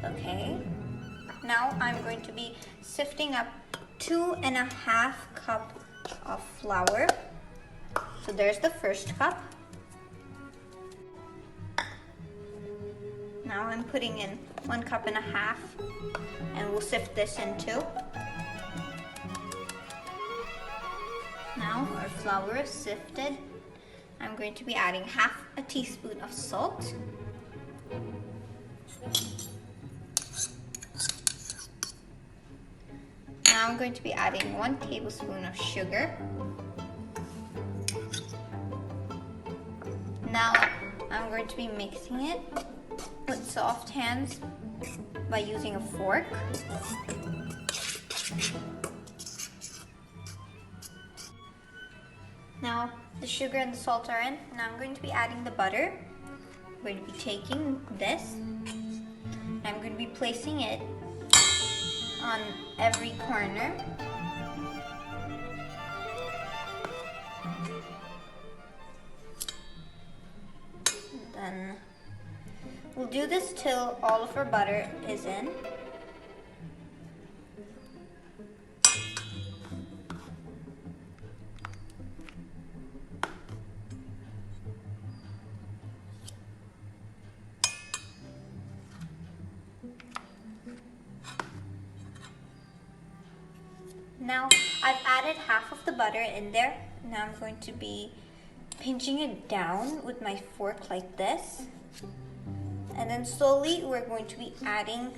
Okay, now I'm going to be sifting up 2.5 cups of flour. So there's the first cup. Now I'm putting in 1.5 cups, and we'll sift this in too. Now our flour is sifted. I'm going to be adding 1/2 teaspoon of salt. Now I'm going to be adding 1 tablespoon of sugar. Now I'm going to be mixing it with soft hands by using a fork. Now the sugar and the salt are in. Now I'm going to be adding the butter. I'm going to be taking this, and I'm going to be placing it on every corner. Then we'll do this till all of our butter is in. Now I've added half of the butter in there. Now I'm going to be pinching it down with my fork like this. And then slowly we're going to be adding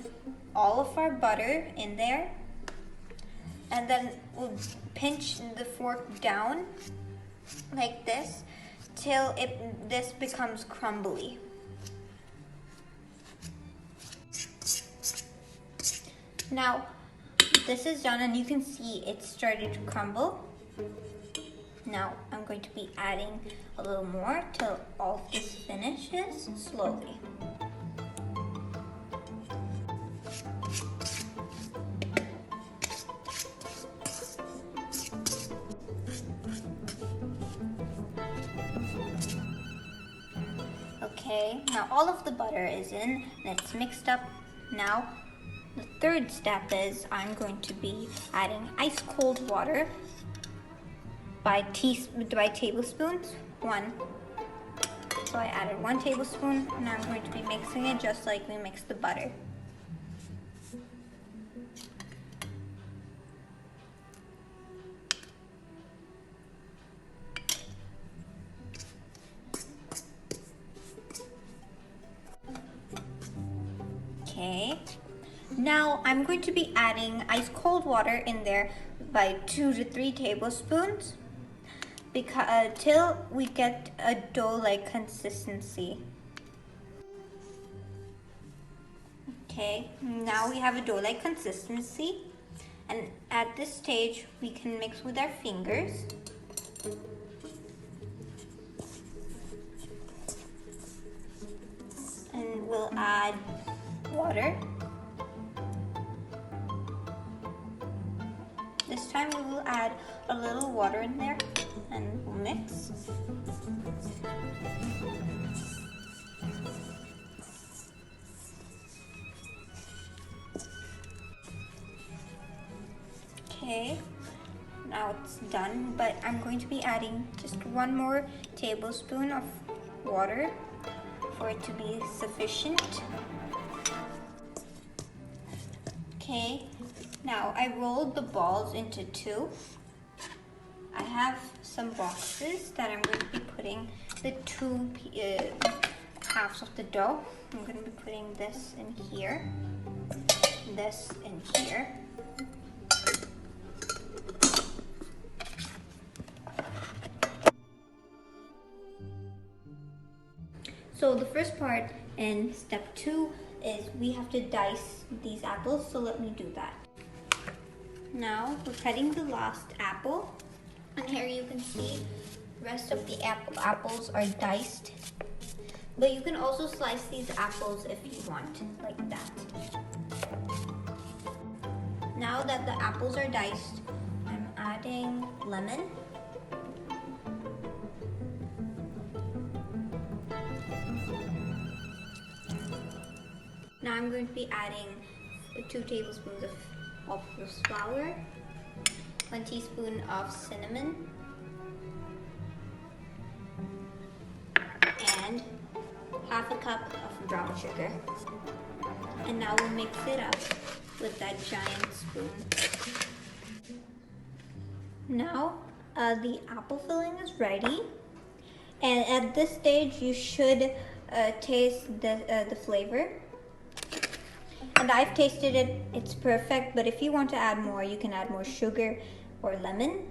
all of our butter in there. And then we'll pinch the fork down like this till this becomes crumbly. Now this is done, and you can see it started to crumble. Now I'm going to be adding a little more till all of this finishes slowly. Okay, now all of the butter is in and it's mixed up. Now the third step is I'm going to be adding ice cold water by tablespoons. 1. So I added 1 tablespoon, and I'm going to be mixing it just like we mixed the butter. Okay. Now I'm going to be adding ice cold water in there by 2 to 3 tablespoons till we get a dough-like consistency. Okay, now we have a dough-like consistency, and at this stage we can mix with our fingers. And we'll add water. This time we will add a little water in there and we'll mix. Okay, now it's done, but I'm going to be adding just 1 more tablespoon of water for it to be sufficient. Okay, now I rolled the balls into 2. I have some boxes that I'm going to be putting the 2 halves of the dough. I'm going to be putting this in here, this in here. So the first part in step 2 is we have to dice these apples, so let me do that. Now we're cutting the last apple, and here you can see the rest of the apples are diced, but you can also slice these apples if you want, like that. Now that the apples are diced, I'm adding lemon. Now I'm going to be adding 2 tablespoons of all-purpose flour, 1 teaspoon of cinnamon, and half a cup of brown sugar. And now we'll mix it up with that giant spoon. Now the apple filling is ready, and at this stage you should taste the flavor. And I've tasted it, it's perfect, but if you want to add more, you can add more sugar or lemon.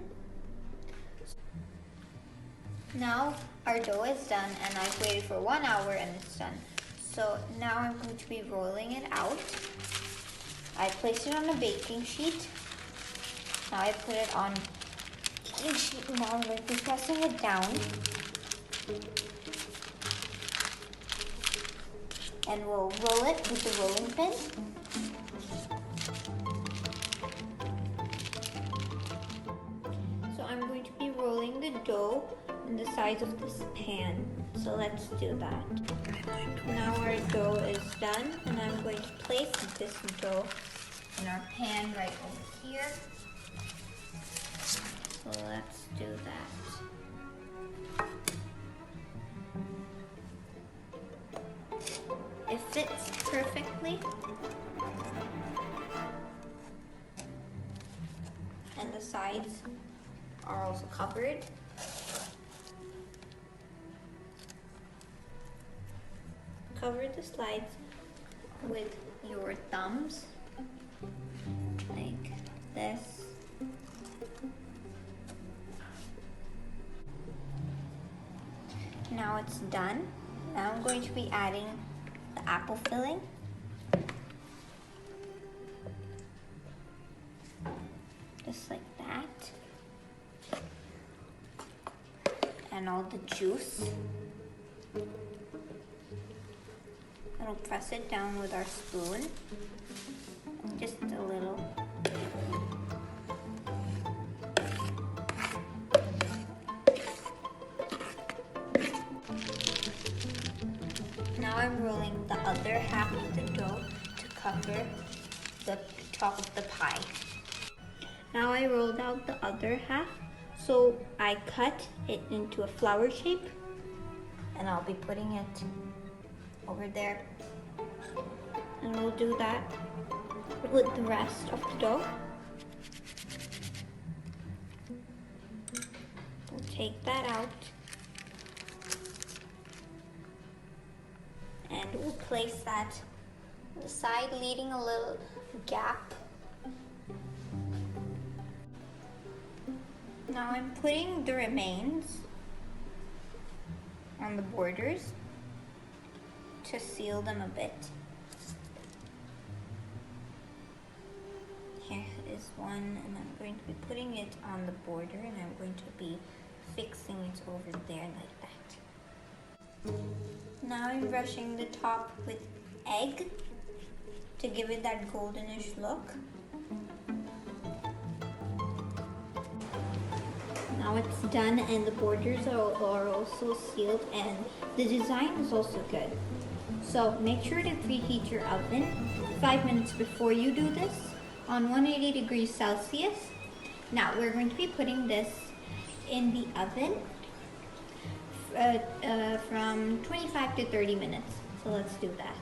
Now our dough is done, and I've waited for 1 hour and it's done. So now I'm going to be rolling it out. I placed it on a baking sheet. Now I put it on baking sheet. Now I'm going to be pressing it down. And we'll roll it with the rolling pin. So I'm going to be rolling the dough in the size of this pan. So let's do that. Now our dough is done, and I'm going to place this dough in our pan right over here. So let's do that. It fits perfectly. And the sides are also covered. Cover the sides with your thumbs, like this. Now it's done. Now I'm going to be adding the apple filling. Just like that. And all the juice. We'll press it down with our spoon, just a little. Now I'm rolling the other half of the dough to cover the top of the pie. Now I rolled out the other half, so I cut it into a flower shape, and I'll be putting it over there. And we'll do that with the rest of the dough. We'll take that out, and we'll place that on the side, leaving a little gap. Now I'm putting the remains on the borders to seal them a bit. Here is one, and I'm going to be putting it on the border, and I'm going to be fixing it over there like that. Now I'm brushing the top with egg to give it that goldenish look. Now it's done, and the borders are also sealed, and the design is also good. So make sure to preheat your oven 5 minutes before you do this on 180 degrees Celsius. Now we're going to be putting this in the oven from 25 to 30 minutes. So let's do that.